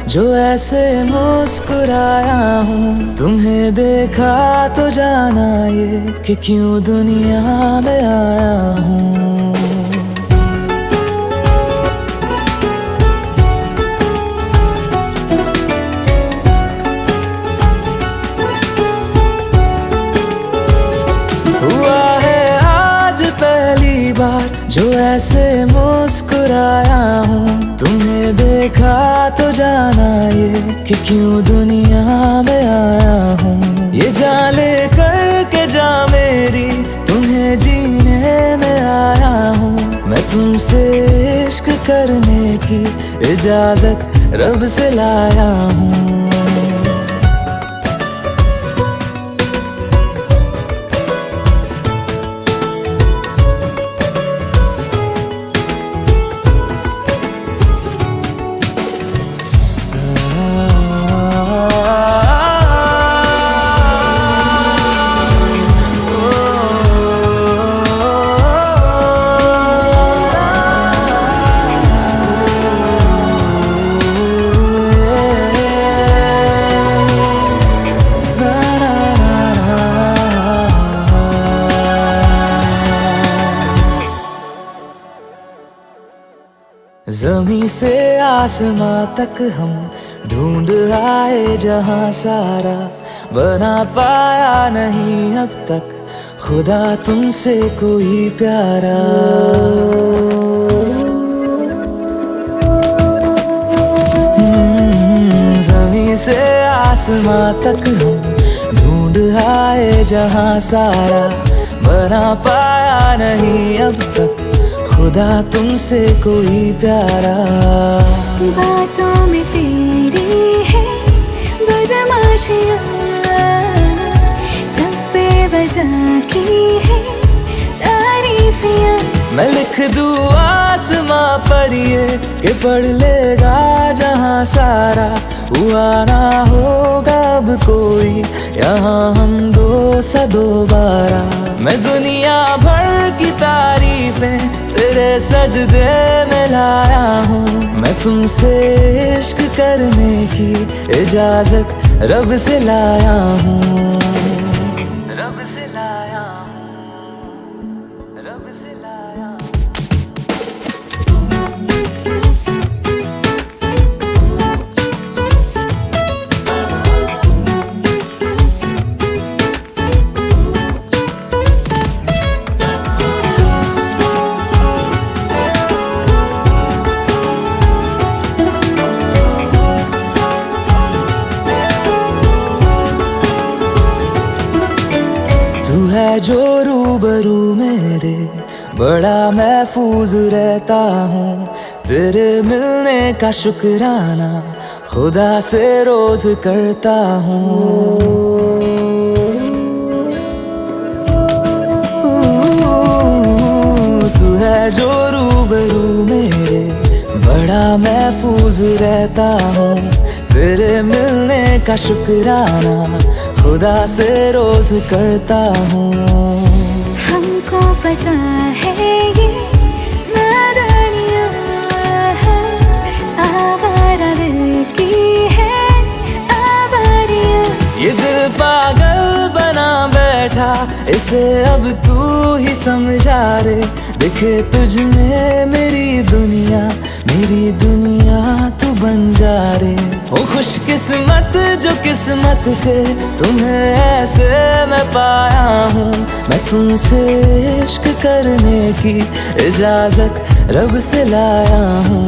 जो ऐसे मुस्कुराया हूँ। तुम्हें देखा तो जाना ये कि क्यों दुनिया में आया हूँ। हुआ है आज पहली बार जो ऐसे मुस्कुराया हूँ। तुम्हें देखा तो जाना ये कि क्यों दुनिया में आया हूँ। ये जान ले करके जा मेरी तुम्हें जीने में आया हूँ। मैं तुमसे इश्क करने की इजाजत रब से लाया हूँ। ज़मीं से आसमां तक हम ढूंढ आए जहां सारा, बना पाया नहीं अब तक खुदा तुमसे कोई प्यारा। ज़मीं से आसमां तक हम ढूंढ आए जहां सारा, बना पाया नहीं अब तक खुदा तुमसे कोई प्यारा। बातों में तेरी है बदमाशियाँ, सब पे वजह की है तारीफियाँ। मैं लिख दूँ आसमां पर ये कि पढ़ लेगा जहां सारा, हुआ ना होगा अब कोई यहाँ हम दो सा दोबारा। मैं दुनिया भर की तारीफें तेरे सजदे में लाया हूँ। मैं तुमसे इश्क करने की इजाजत रब से लाया हूँ। रब से लाया हूँ, रब से लाया हूँ। तू है जो रूबरू मेरे, बड़ा महफूज रहता हूँ। तेरे मिलने का शुक्राना खुदा से रोज करता हूँ। तू है जो रूबरू मेरे, बड़ा महफूज रहता हूँ। तेरे मिलने का शुक्राना खुदा से रोज करता हूँ। हमको पता है ये नादानियाँ है, आवारा दिल की है आवारियाँ। ये दिल पागल बना बैठा, इसे अब तू ही समझा रे। दिखे तुझ में मेरी दुनिया तू बन जा रे। हो खुशकिस्मत जो किस्मत से तुम्हें ऐसे मैं पाया हूँ। मैं तुमसे इश्क करने की इजाजत रब से लाया हूँ।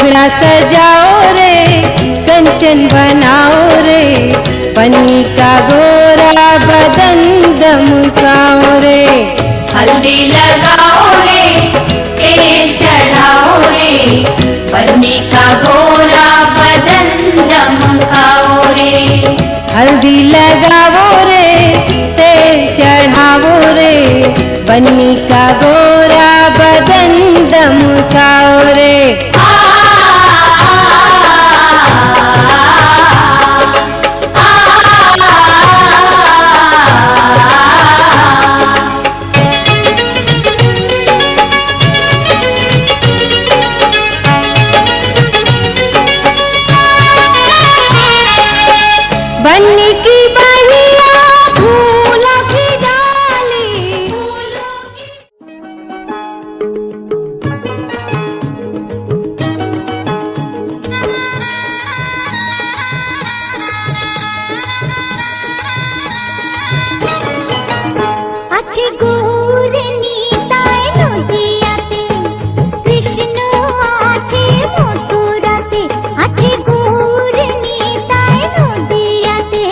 पगड़ा सजाओ रे, कंचन बनाओ रे, पन्नी का गोरा बदन दमकाओ रे। हल्दी लगाओ रे, तेल चढ़ाओ रे, पन्नी का गोरा बदन चमकाओ रे। हल्दी लगाओ रे, तेल चढ़ाओ रे, पन्नी का गोरा बदन दमकाओ रे। बन्नी की बहिया फूलों की डाली, আছে গৌরনী তাই নদিয়াতে, কৃষ্ণ আছে মথুরাতে। আছে গৌরনী তাই নদিয়াতে,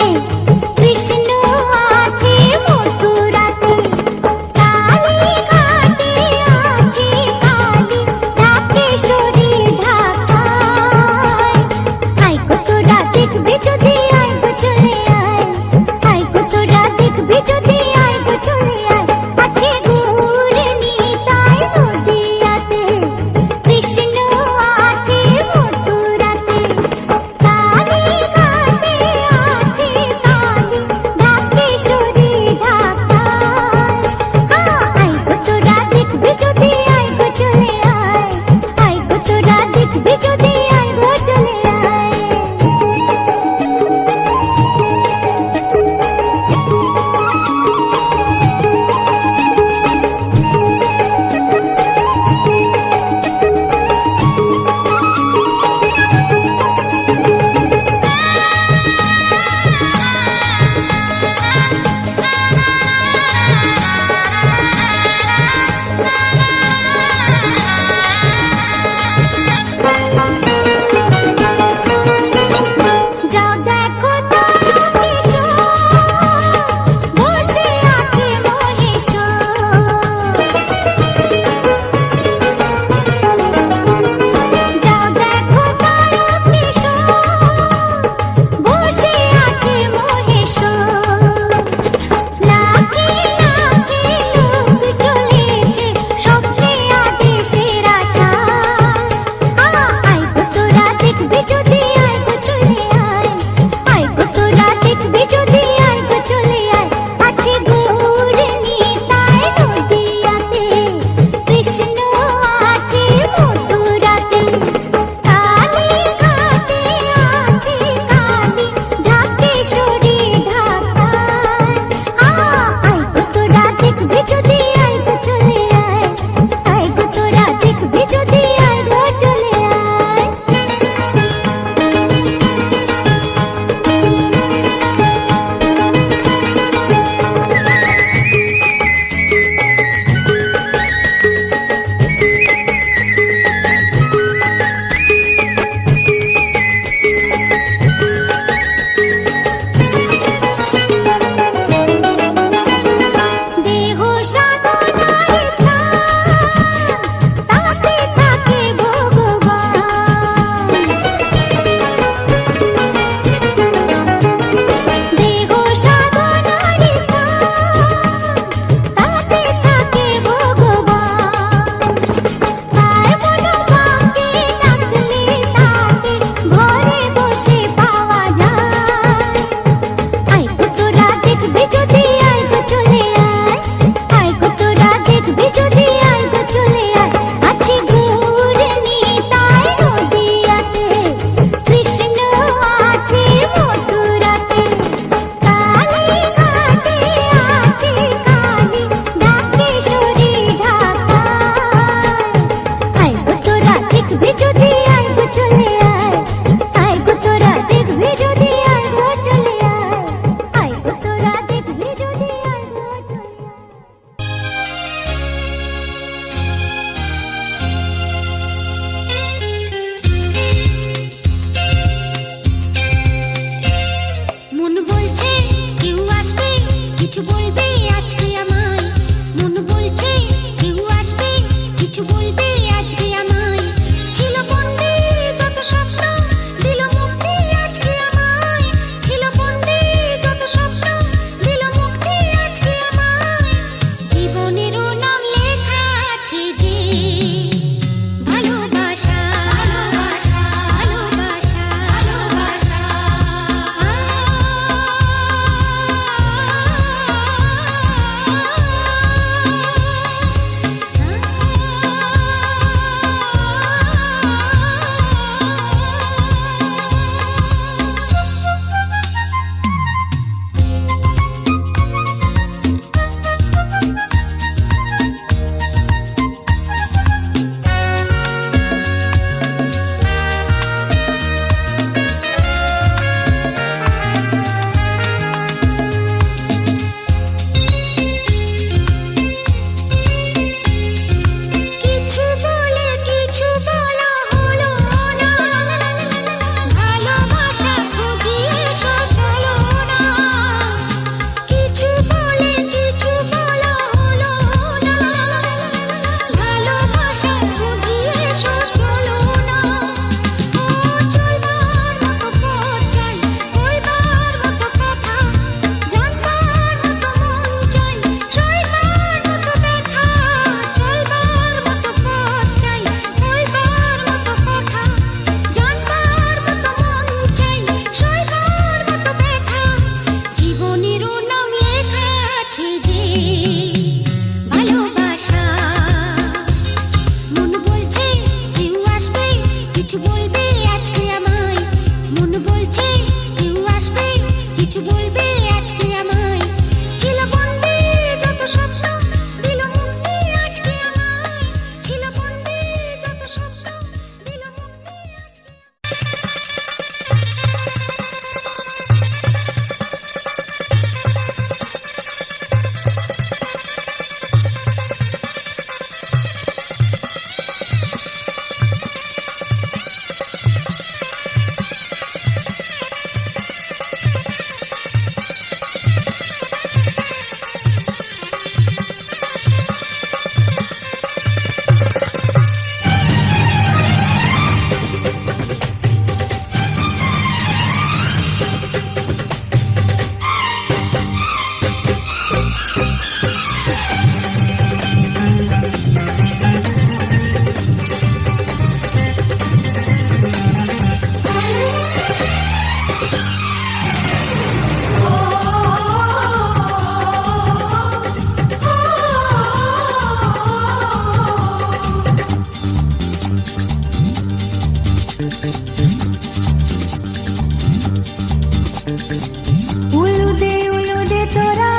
উলুদে তোরা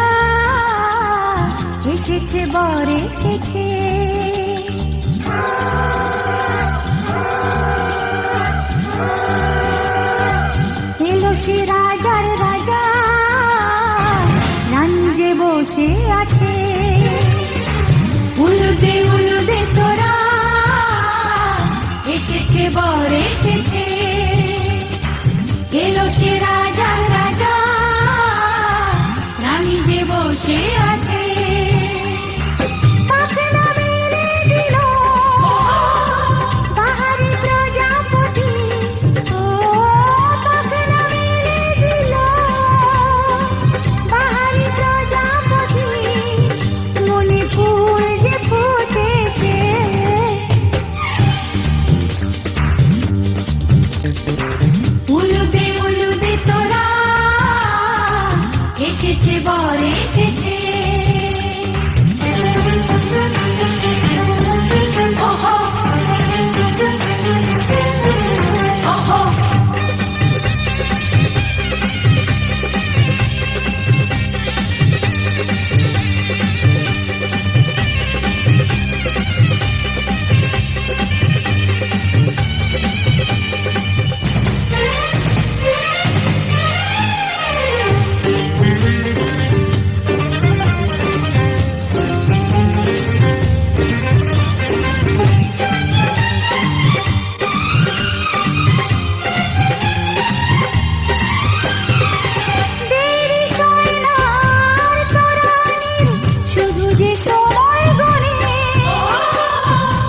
এসেছে বর এসেছে এলো সে রাজার রাজা রানী যে বসে আছে উলুদে তোরা এসেছে বর এসেছে এলো সে রাজার রাজা রানী যে বসে আছে পাখনা মেলে দিল বাহারি প্রজাপতি ও পাখনা মেলে দিল বাহারি প্রজাপতি মনে ফুল যে ফুটেছে উলুদে তোরা এসেছে বর এসেছে ওহো ওহো দেরি সয় না আর তরানির শুধু যে সময় গণে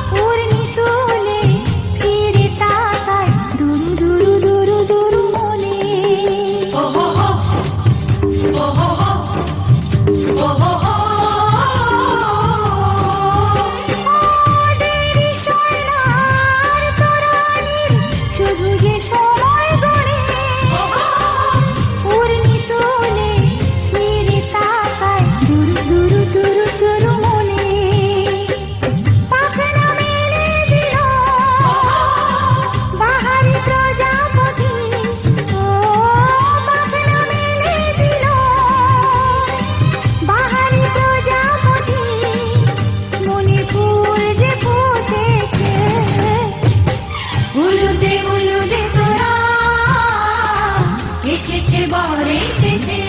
পূর্ণি তুলে ফিরে তাকায় দুরু মনে ওহো ওহো ওহো দেরি সয় না আর তরানির শুধু যে সময় গণে পূর্ণি তুলে ফিরে তাকায় দুরু মনে পাখনা মেলে দিল বাহারি প্রজাপতি ও পাখনা মেলে দিল বাহারি প্রজাপতি মনে ফুল যে ফুটেছে উলুদে তোরা এসেছে বর এসেছে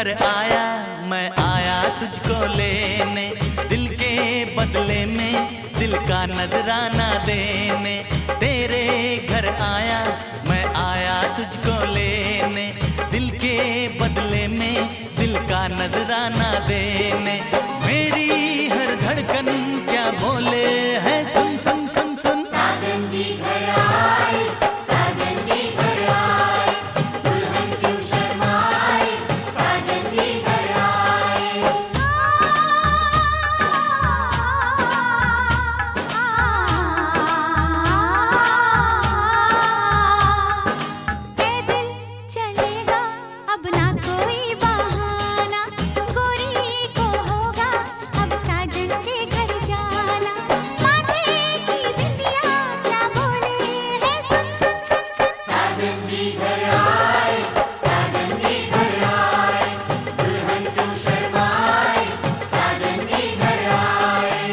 घर आया, मैं आया तुझको लेने, दिल के बदले में दिल का नजराना देने। तेरे घर आया, मैं आया तुझको लेने, दिल के बदले में दिल का नजराना देने। मेरी हर धड़कन क्या बोले है, सुन सुन सुन सुन। साजन जी घर आए, साजन जी घर आए, दुल्हन क्यों शर्माए, साजन जी घर आए। ए दिल चलेगा अब ना कोई बहाना, गोरी को होगा अब साजन के घर जाना। माथे की बिंदिया क्या बोले है, सुन सुन सुन सुन। साजन जी घर आए, साजन जी घर आए, दुल्हन क्यों शर्माए, साजन जी घर आए।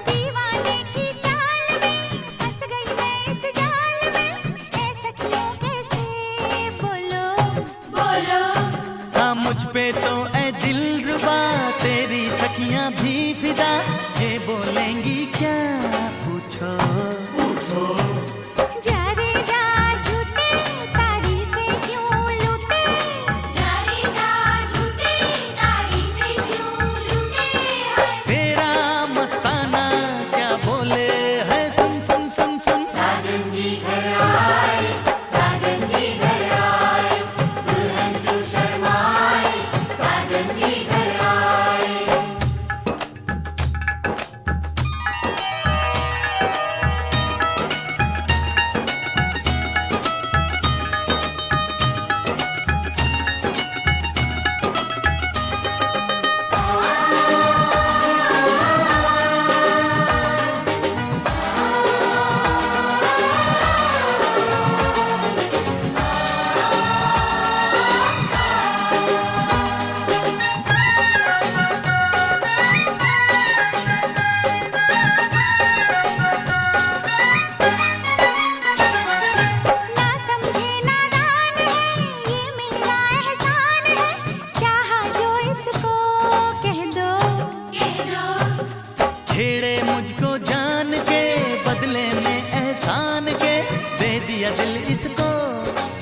दीवाने की चाल में फंस गई मैं इस जाल में, ऐ सखियों कैसे बोलो बोलो हाँ मुझ पे तो ऐ दिलरुबा, तेरी सखियां भी फिदा, ये बोलेंगी क्या पूछो। जा रे जा झूठे तारीफें क्यों लूटे, जारी जा झूठी तारीफें क्यों लूटे हैं। तेरा मस्ताना क्या बोले है, सुन सुन सुन सुन। साजन जी घर आए, साजन जी घर आए, दुल्हन क्यों शर्माए, साजन जी घर आए। ना समझे नादान है ये मेरा एहसान है, चाहा जो इसको कह दो। कह दो छेड़े मुझको जान के, बदले में एहसान के, दे दिया दिल इसको,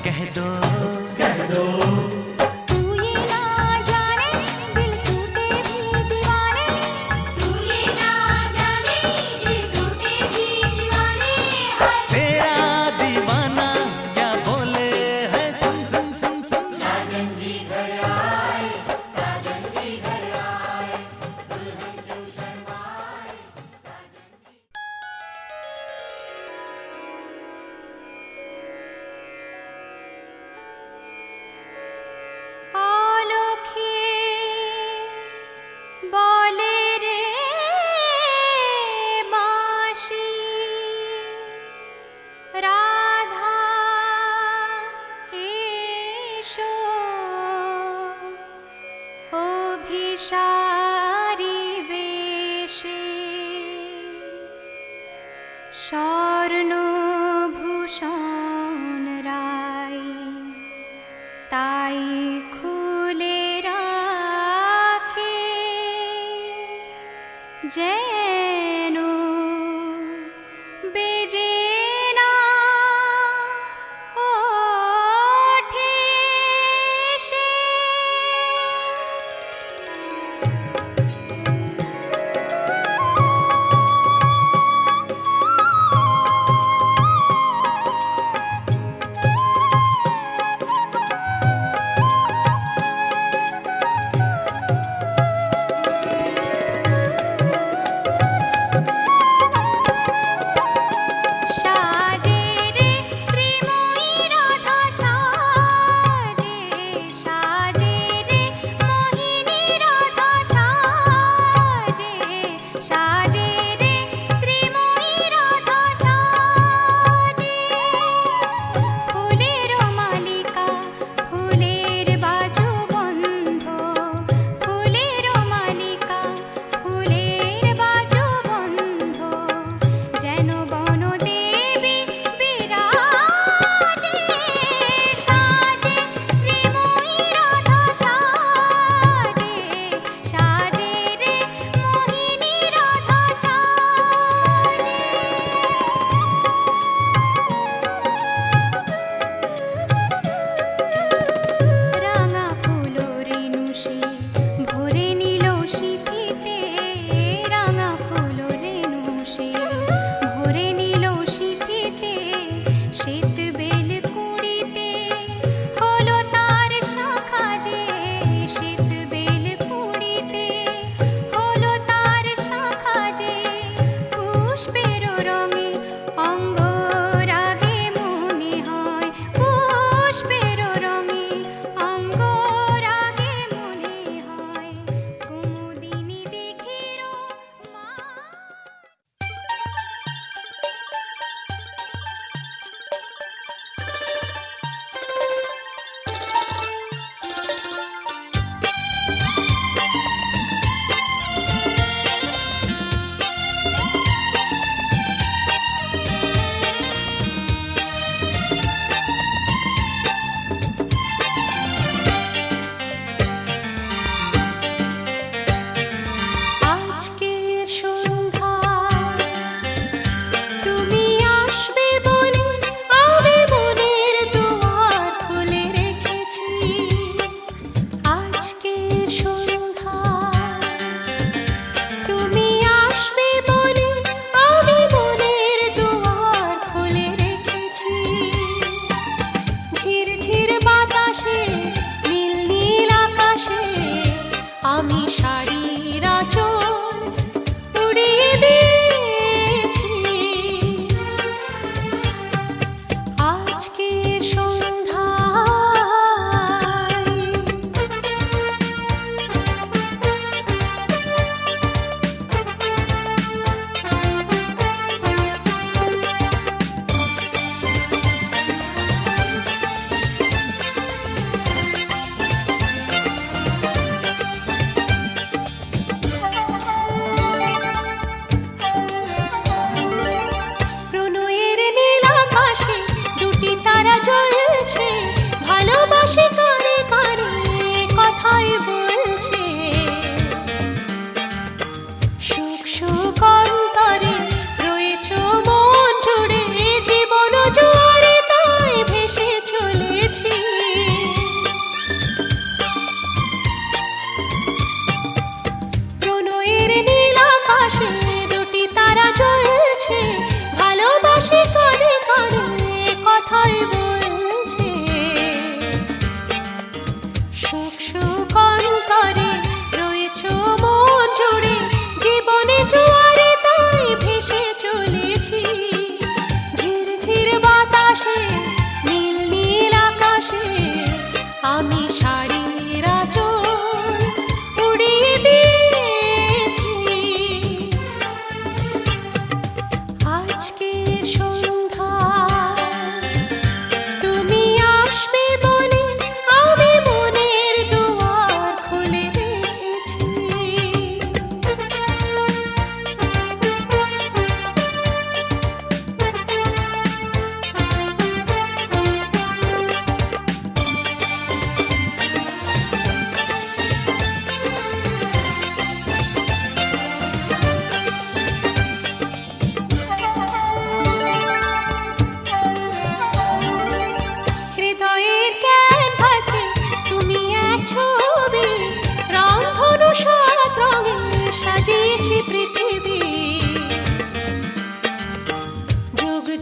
कह दो कह दो। तू ये ना जाने दिल टूटे भी दीवाने, तू ये ना जाने दिल टूटे भी दीवाने हैं। तेरा दीवाना क्या बोले है, सुन सुन सुन सुन। साजन जी घर आए, साजन जी घर आए, दुल्हन क्यों शर्माए, साजन जी। স্বর্ণভূষণ রাই তাই খুলে রাখে যেন বেজে না ওঠে সে।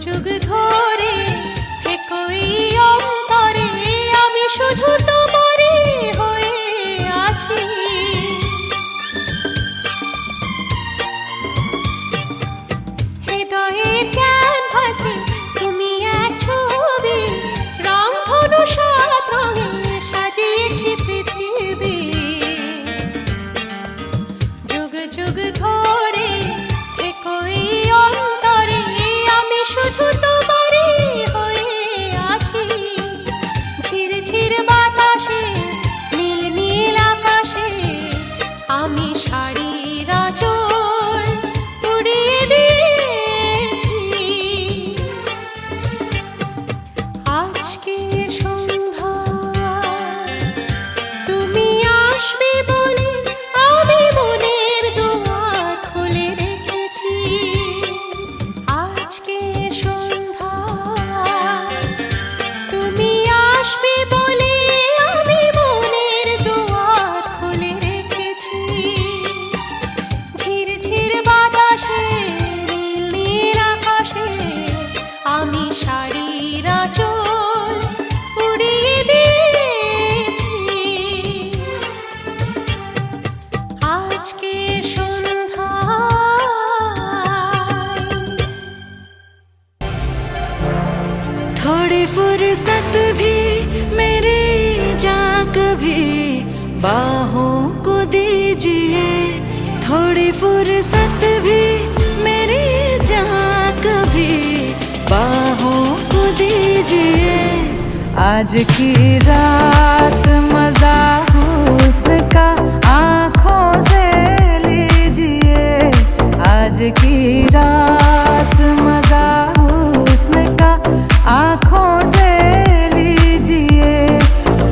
যুগ ধরে একই অন্তরে আমি শুধু তোমারই হয়ে আছি। হৃদয়ের ক্যানভাসে তুমি এক ছবি, রংধনু সাত রঙে সাজিয়েছি পৃথিবী। যুগ যুগ ধরে একই অন্তরে আমি শুধু তোমারই হয়ে আছি। ঝিরঝির বাতাসে নীল নীল আকাশে আমি শাড়ির আঁচল উড়িয়ে দিয়েছি। আজকে সন্ধ্যা তুমি আসবে বলে আমি মনের দুয়ার খুলে রেখেছি। আজকে সন্ধ্যা তুমি আসবে বলে আমি মনের দুয়ার খুলে রেখেছি। ঝিরঝির বাতাসে নীল নীল আকাশে আমি শাড়ির আঁচল উড়িয়ে দিয়েছি। আজকে সন্ধ্যায় थोड़ी फुर्सत भी मेरी जा कभी बाहों को दीजिए। थोड़ी फुर्सत भी मेरी जा कभी बाहों को दीजिए। आज की रात मजा हुस्न का आँखों से लीजिए। आज की रात मजा हुस्न का आँखों से लीजिए।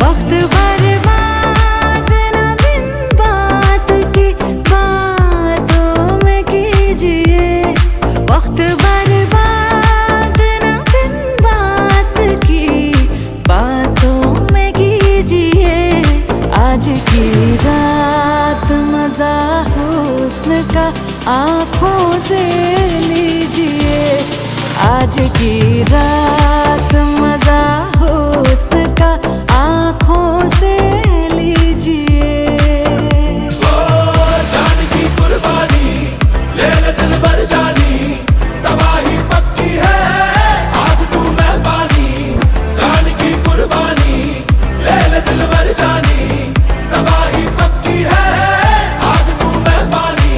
वक्त बर्बाद न बिन बात की बातों में कीजिए। वक्त बर्बाद न बिन बात की बातों में कीजिए। आज की रात मजा हुस्न का आँखों से लीजिए। आज की रात मजा हुस्न का आँखों से लीजिए। जान की कुर्बानी ले ले दिल भर जानी, तबाही पक्की है आग तू मेहरबानी। जान की कुर्बानी ले ले दिल भर जानी, तबाही पक्की है आग तू मेहरबानी।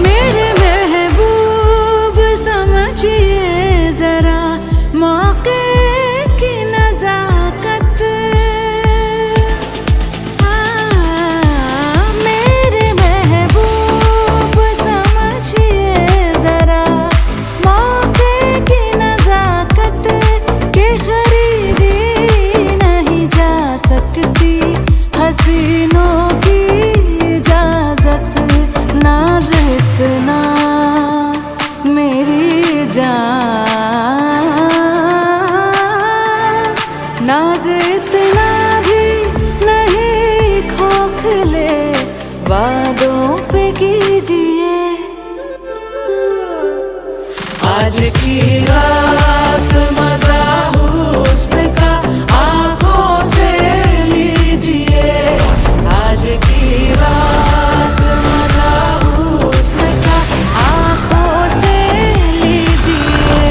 मेरे महबूब समझिए जरा मौके की नजाकत। मेरे महबूब समझिए जरा मौके की नजाकत के खरीदी नहीं जा सकती हसीनों की इजाजत। नाज इतना मेरी जान, नाज इतना भी नहीं खोखले वादों पे कीजिए। आज की रात मजा हुस्न का आँखों से लीजिए। आज की रात मजा हुस्न का आँखों से लीजिए।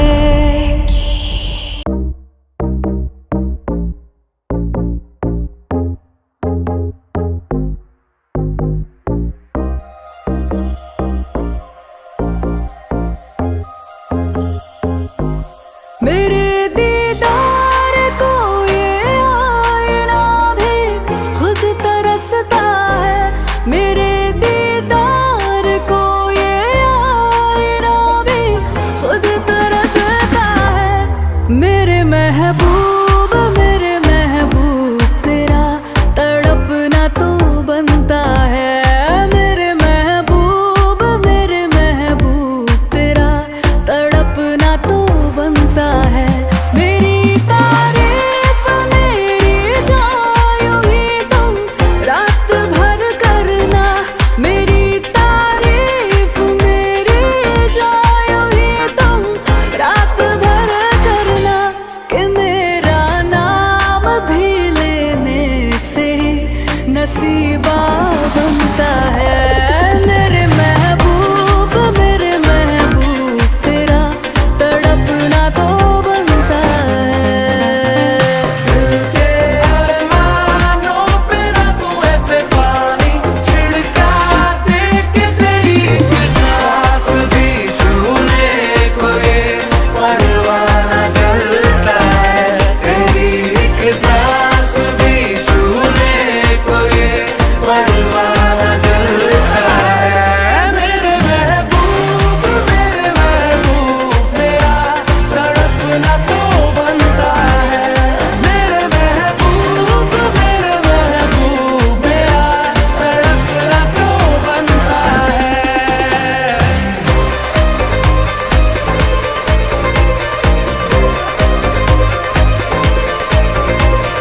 मेरे दीदार को ये आईना भी खुद तरसता है। मेरे दीदार को ये आईना भी खुद तरसता है। मेरे महबूब तेरा तड़पना तो बनता है। मेरे महबूब तेरा तड़पना तो बनता है। मेरी तारीफ मेरी जायूं ही तुम नसीबा बनता है मेरे महबूब तेरा तड़पना तो बनता है। दिल के अरमानों पे ना तू ऐसे पानी छिड़का दे के तेरी सांस भी छूने को ये परवाना जलता है। तेरी एक सांस भी छूने को ये परवाना जलता है। मेरे महबूब मेरा तड़पना तो बनता है। मेरे महबूब मेरा तड़पना तो बनता है।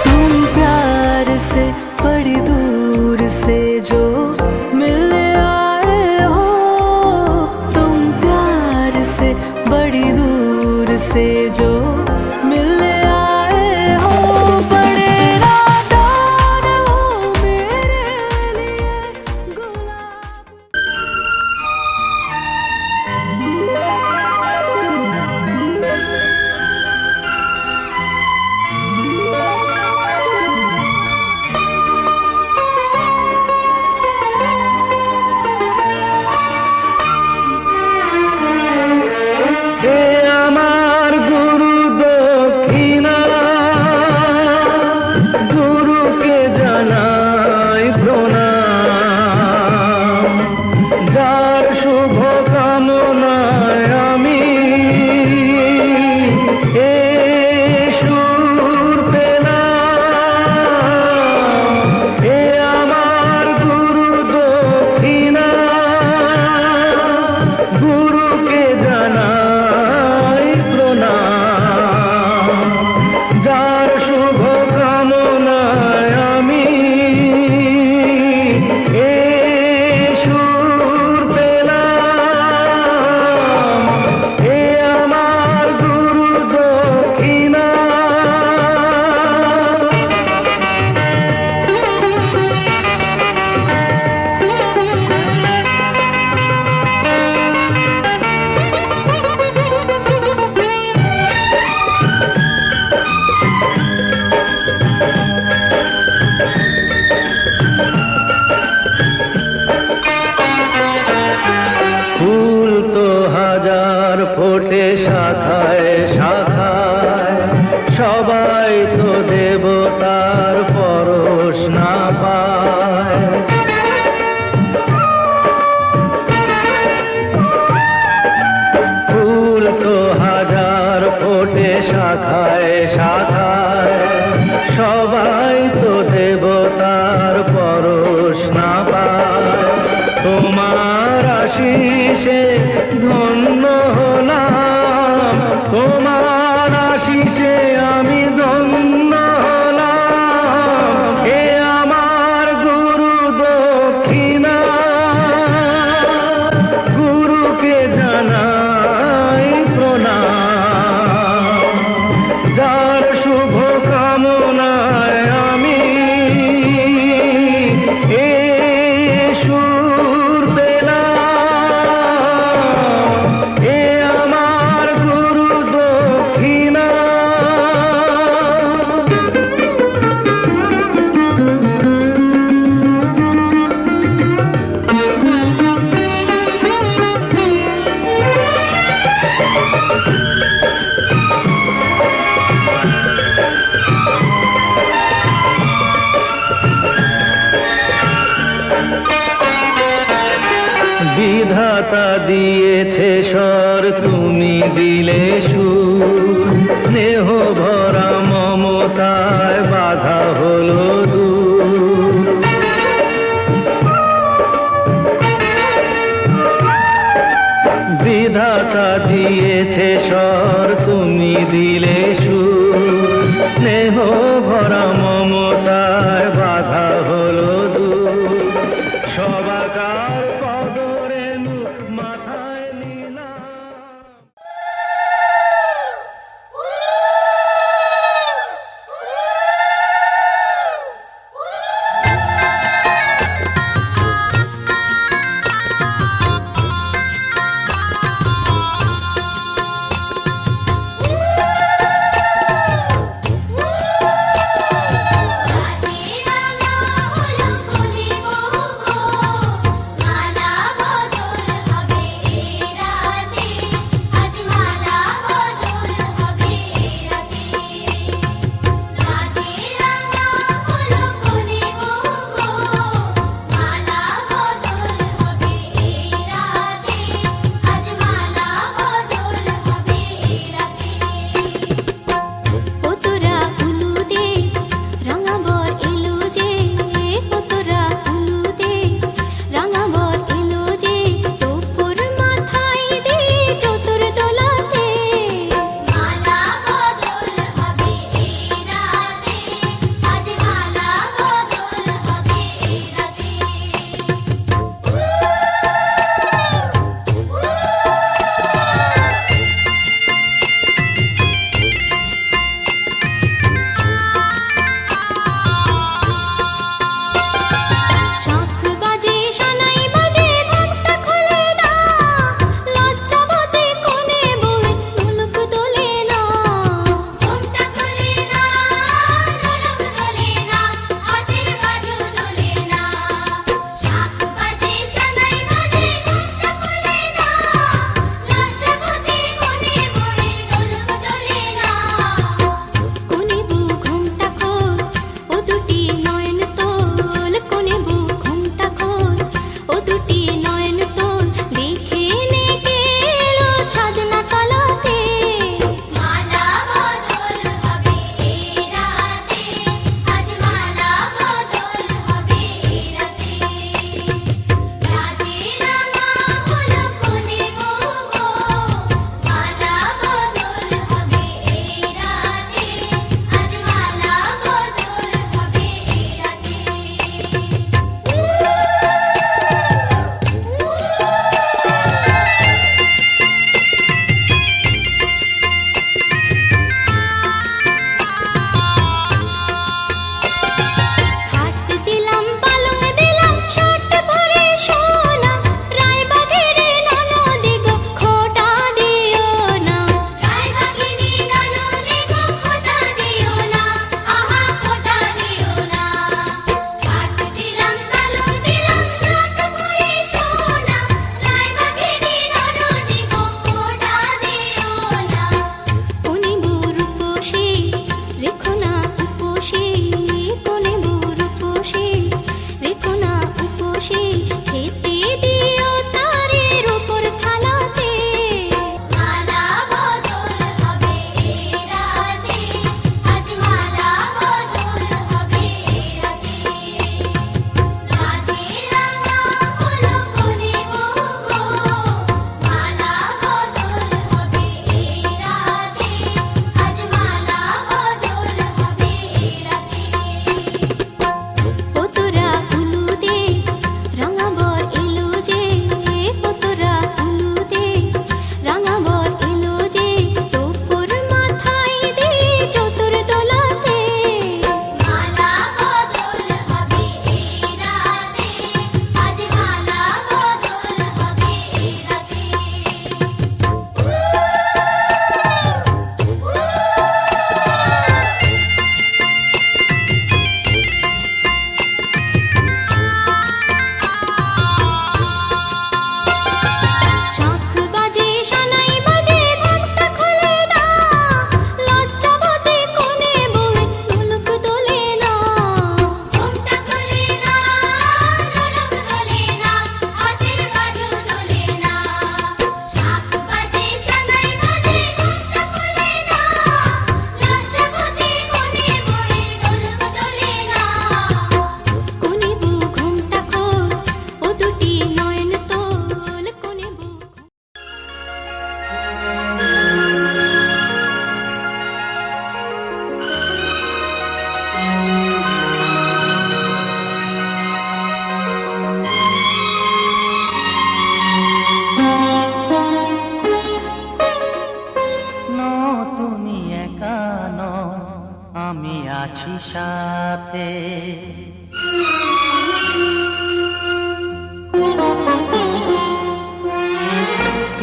तुम प्यार से बड़ी दूर से जो मिलने आए हो, तुम प्यार से बड़ी दूर से जो मिलने आए हो, बड़े नादान हो मेरे लिए गुलाब। হে আমার গুরু দক্ষিণা, গুরুকে জানাই প্রণাম। যার শুভ কামনায় আমি এ সুর পেলাম। হে আমার গুরু দক্ষিণা, গুরুকে জানাই প্রণাম। যার শুভ কামনায় আমি এ সুর পেলাম। হে আমার গুরু দক্ষিণা। ফুল তো হাজার ফোটে শাখায় শাখায়, সবাই তো দেবতার পরশ না পায়। ফুল তো হাজার ফোটে শাখায় শাখায়, সবাই তো দেবতার পরশ না পায়। তোমার আশিসে ধন্য হলাম, তোমার আশিসে আমি ধন্য হলাম। হে আমার গুরু দক্ষিণা, গুরুকে জানাই প্রণাম। যার শুভ কামনায় আমি এ সুর পেলাম। হে আমার গুরু দক্ষিণা। বিধাতা দিয়েছে স্বর, তুমি দিলে সুর। স্নেহ ভরা মমতায় বাধা হলো দূর। বিধাতা দিয়েছে স্বর, তুমি দিলে সুর। স্নেহ ভরা মমতায় বাধা হলো দূর। সবাকার পদরেণু মাথায় নিলাম। সাথে।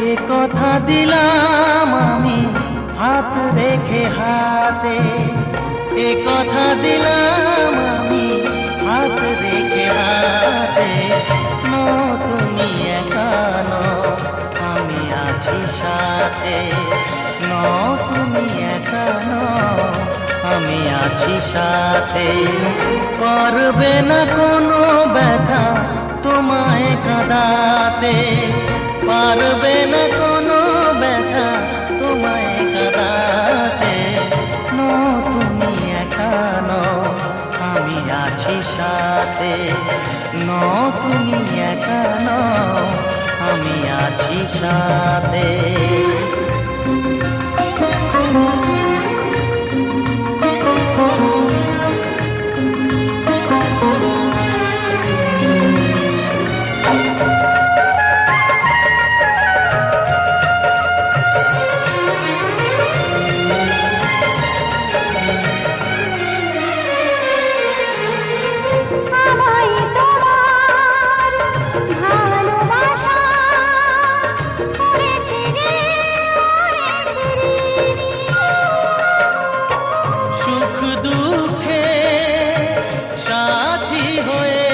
এ কথা দিলাম আমি হাত রেখে হাতে, এ কথা দিলাম আমি হাত রেখে হাতে। তুমি একা নও, আমি আছি সাথে। তুমি একা নও, আমি আছি সাথে। করবে না কোনো ব্যথা তোমায় কাঁদাতে, পারবে না কোনো ব্যথা তোমায় কাঁদাতে। তুমি একা নও, আমি আছি সাথে। তুমি একা নও, আমি আছি সাথে। আমায় তোমার ভালোবাসা করেছে যে ওরে ফিরিনি। সুখ দুঃখে সাথী হয়ে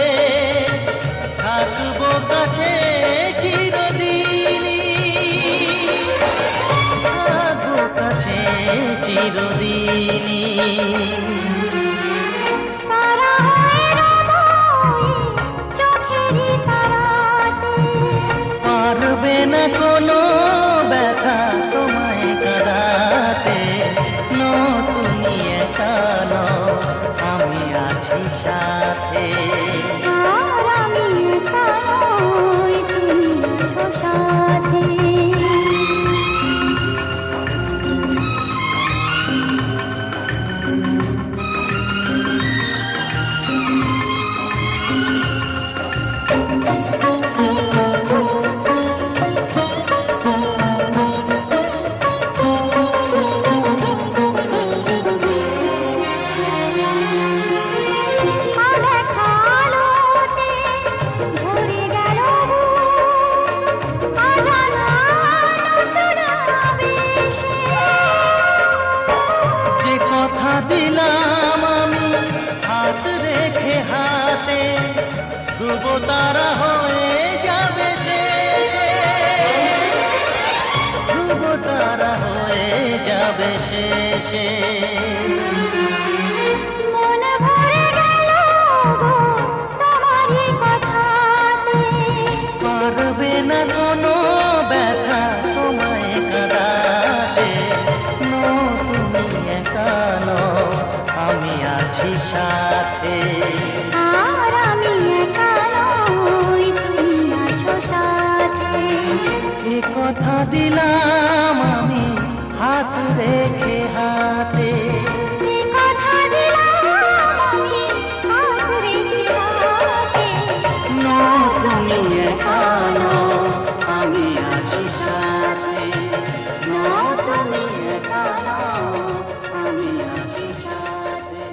থাকবো কাছে চিরদিনই, থাকবো কাছে চিরদিনই। তারা হয়ে রব চোখেরই তারাতে, পারবে না কোনো ব্যথা তোমায় কাঁদাতে। তুমি একা নও, আমি আছি সাথে। আর আমি একা নই, তুমি আছো সাথে। আদেখা আলোতে ভরে গেল অজানা নতুন আবেশে। যে কথা দিলাম আমি হাত রেখে হাতে, ধ্রুব তারা হয়ে যাবে শেষে, ধ্রুব তারা হয়ে যাবে শেষে। মন ভরে গেল তোমারই কথাতে, পারবে না কোনো ব্যথা তোমায় কাঁদাতে। তুমি একা নও, আমি আছি সাথে। আর আমি একা নই, তুমি আছো সাথে। এ কথা দিলাম আমি হাত রেখে হাতে। এ কথা দিলাম আমি হাত রেখে হাতে। তুমি একা নও, আমি আছি সাথে। তুমি একা নও, আমি আছি সাথে।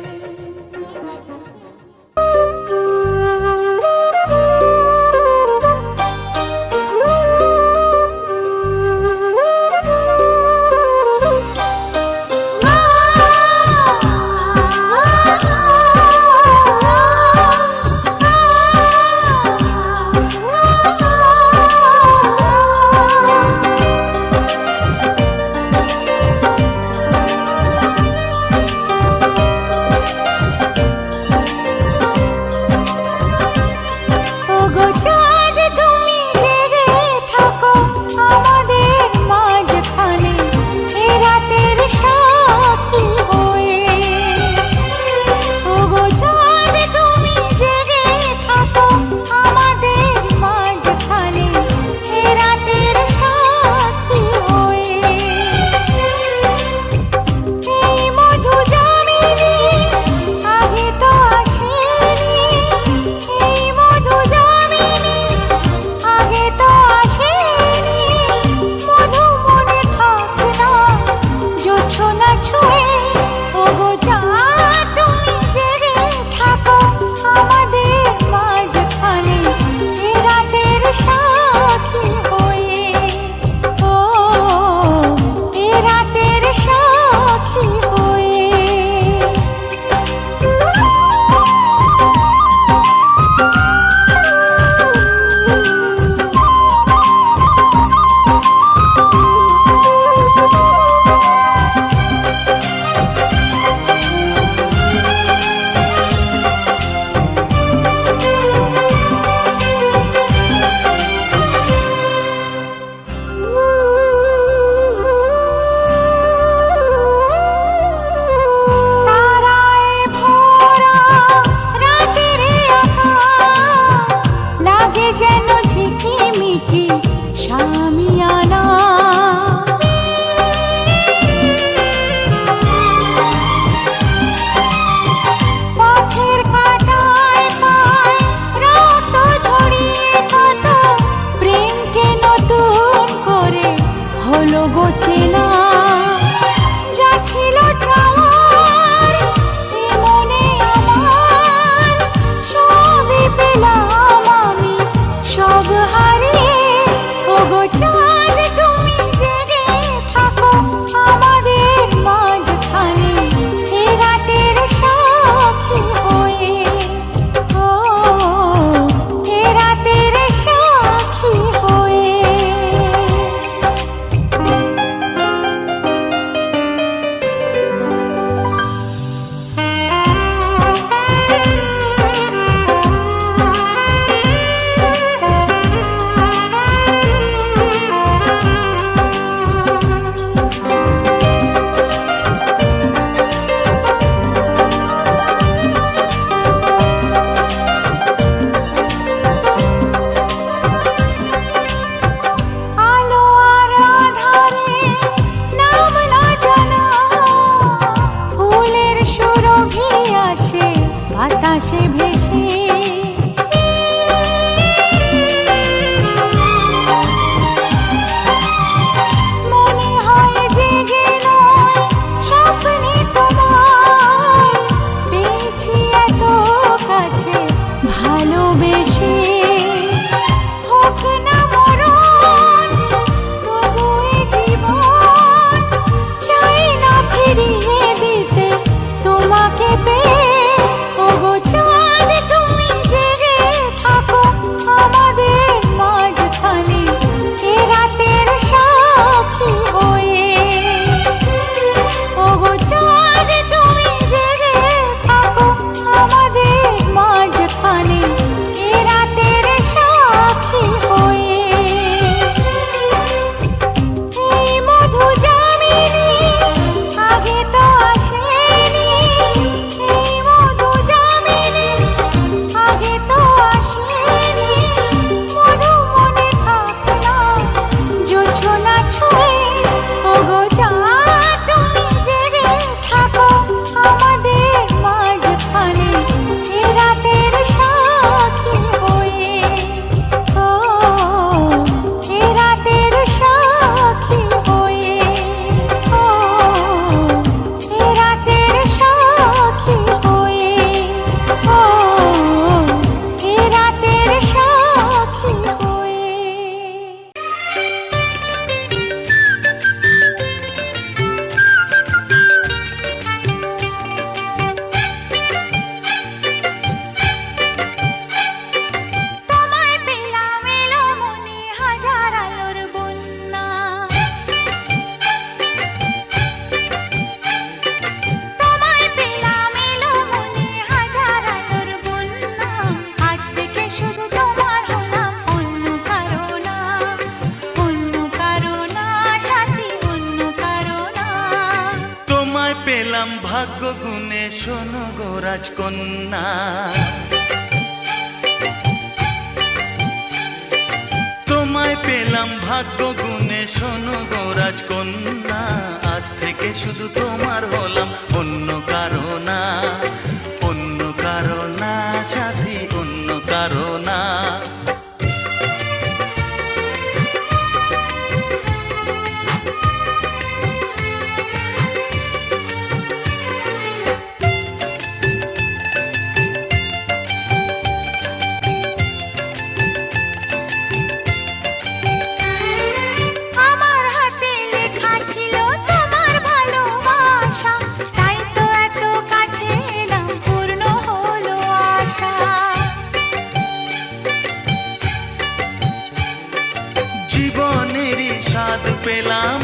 পেলাম ভাগ্য গুণে, শোনো গো রাজকন্যা। তোমায় পেলাম ভাগ্য গুণে, শোনো গো রাজকন্যা। আজ থেকে শুধু তোমার হলাম, অন্য কারো না, অন্য কারো না সাথী, অন্য কারো না। আমার হাতে লেখা ছিল তোমার ভালোবাসা, তাই তো এত কাছে এলাম, পূর্ণ হলো আশা। জীবনেরই স্বাদ পেলাম